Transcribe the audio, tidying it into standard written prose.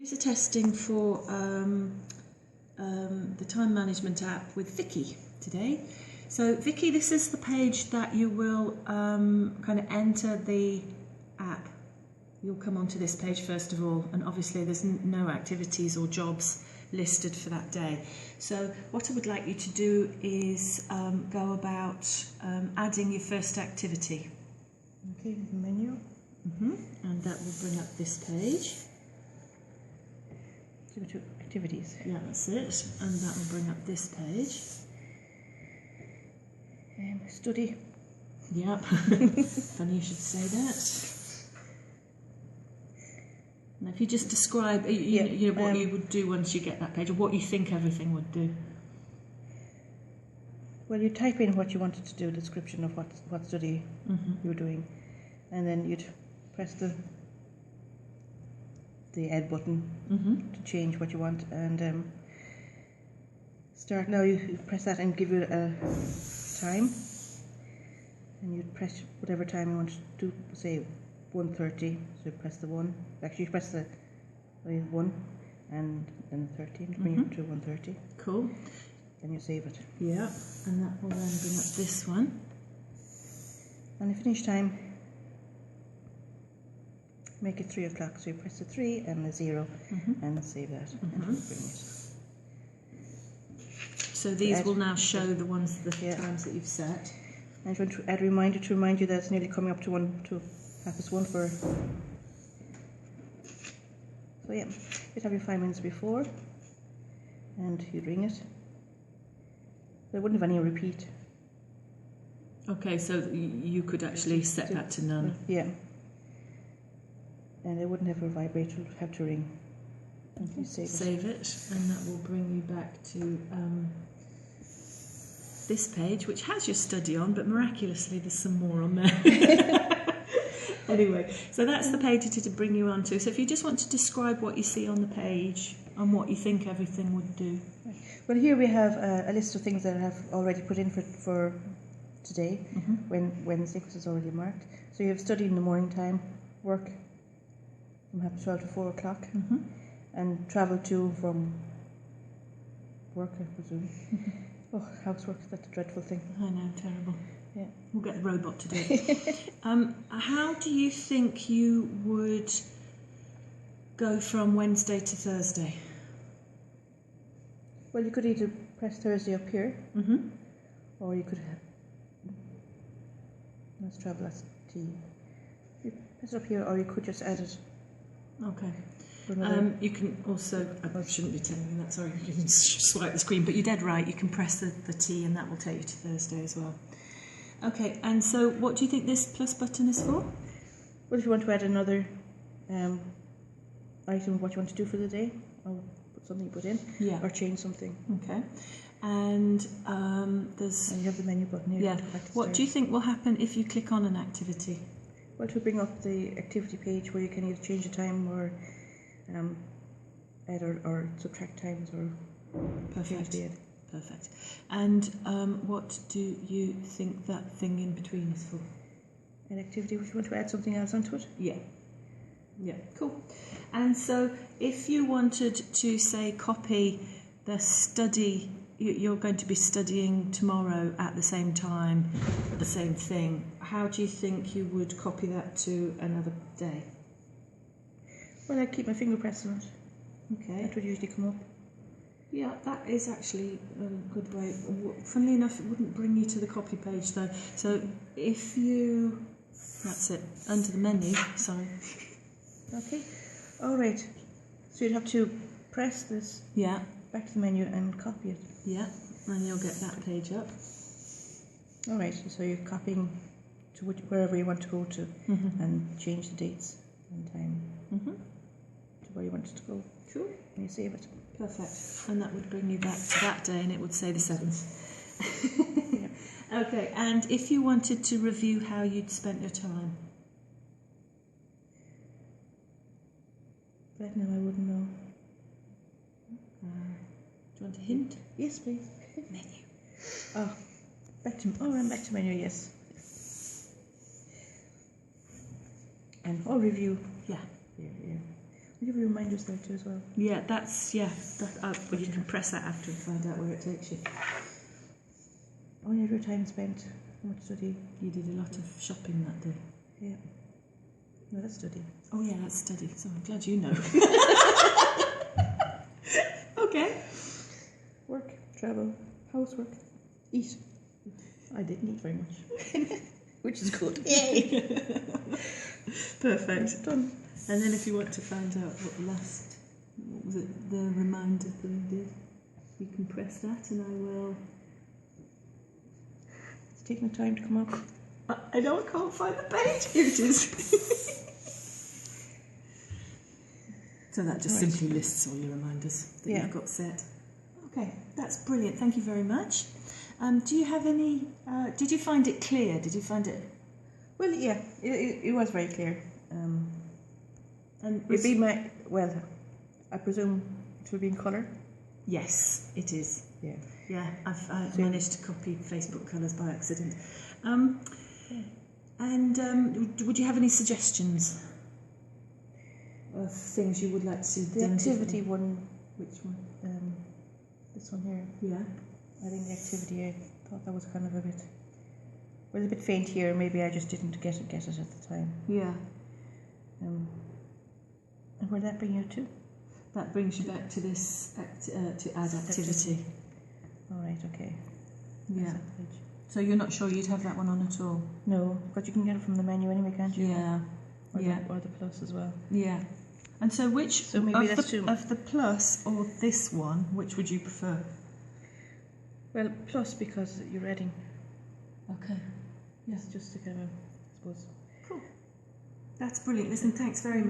Here's a testing for the time management app with Vicky today. So Vicky, this is the page that you will kind of enter the app. You'll come onto this page first of all, and obviously there's no activities or jobs listed for that day. So what I would like you to do is go about adding your first activity. Okay, the menu. And that will bring up this page. Activities. Yeah, that's it. And that will bring up this page. Study. Yep. Funny you should say that. Now, if you just describe, you know, what you would do once you get that page, or what you think everything would do. Well, you type in what you wanted to do, a description of what study you were doing, and then you'd press the add button to change what you want, and start. Now you press that and give it a time, and you'd press whatever time you want to do, say 1:30, so you press the 1, actually you press the 1 and then the 13 to bring it to 1:30. Cool. Then you save it. Yeah, and that will then bring up this one. And the finish time, make it 3 o'clock, so you press the 3 and the 0 and save that, and it will bring it. So these will now show the ones, the times that you've set. And I'm going to add a reminder to remind you that it's nearly coming up to 1:30 for. So yeah, you'd have your 5 minutes before, and you'd ring it. But it wouldn't have any repeat. Okay, so you could actually set that to none. Yeah. And it wouldn't have a vibrate, it would have to ring. And you save it, and that will bring you back to this page, which has your study on, but miraculously there's some more on there. Anyway, so that's the page to bring you onto. So if you just want to describe what you see on the page and what you think everything would do. Well, here we have a list of things that I have already put in for today, Wednesday, because it's already marked. So you have study in the morning time, work from 12 to 4 o'clock, and travel to from work, I presume. Oh, housework, that's a dreadful thing. I know, terrible. Yeah. We'll get the robot to do it. How do you think you would go from Wednesday to Thursday? Well, you could either press Thursday up here, or you could have, let's travel, that's T. You press it up here, or you could just add it. Okay. You can also, I shouldn't be telling you that, sorry, you can swipe the screen, but you're dead right, you can press the T and that will take you to Thursday as well. Okay, and so what do you think this plus button is for? Well, if you want to add another item of what you want to do for the day, or put something you put in, or change something. Okay, and there's... And you have the menu button here. Yeah, what do you think will happen if you click on an activity? Well, it will bring up the activity page where you can either change the time or add or subtract times or change the add. Perfect. And what do you think that thing in between is for? An activity, if you want to add something else onto it? Yeah. Yeah, cool. And so if you wanted to, say, copy the study, you're going to be studying tomorrow at the same time, the same thing, how do you think you would copy that to another day? Well, I'd keep my finger pressed on it. Okay. That would usually come up. Yeah, that is actually a good way. Funnily enough, it wouldn't bring you to the copy page though. So if you, that's it, under the menu, sorry. Okay, all right. So you'd have to press this back to the menu and copy it. Yeah, and you'll get that page up. All right, so you're copying to wherever you want to go to and change the dates and time to where you want it to go. Cool. And you save it. Perfect. And that would bring you back to that day and it would say the 7th. Okay, and if you wanted to review how you'd spent your time? Right now I wouldn't know. Do you want a hint? Yes, please. Menu. Oh, I'm back to menu, yes. And review. Yeah. Yeah. You have reminders there too as well. Yeah, that's, well, you can press that after and find out where it takes you. Only your time spent. How much study? You did a lot of shopping that day. Yeah. No, that's study. Oh yeah, that's study. So I'm glad you know. Okay. Work, travel, housework, eat. I didn't eat very much, which is good. Yay! Perfect. Done. And then if you want to find out what was it, the reminder thing did, you can press that and I will... It's taking the time to come up. I know I can't find the page. Here it is. So that just simply lists all your reminders that you've got set. Okay, that's brilliant. Thank you very much. Do you have any... did you find it clear? Did you find it... Well, yeah, it was very clear. And it'd be my... Well, I presume it would be in colour? Yes, it is. Yeah. Yeah, I've managed to copy Facebook colours by accident. And would you have any suggestions of things you would like to see? The activity one. Which one? This one here. Yeah. I think the activity, I thought that was kind of a bit faint here. Maybe I just didn't get it at the time. Yeah. And where'd that bring you to? That brings you back to this, to add activity. All right, okay. Yeah. So you're not sure you'd have that one on at all? No, but you can get it from the menu anyway, can't you? Yeah. Or the plus as well. Yeah. And so which, so maybe of the plus or this one, which would you prefer? Well, plus because you're reading. Okay. Yes, just to kind of, I suppose. Cool. That's brilliant. Listen, thanks very much.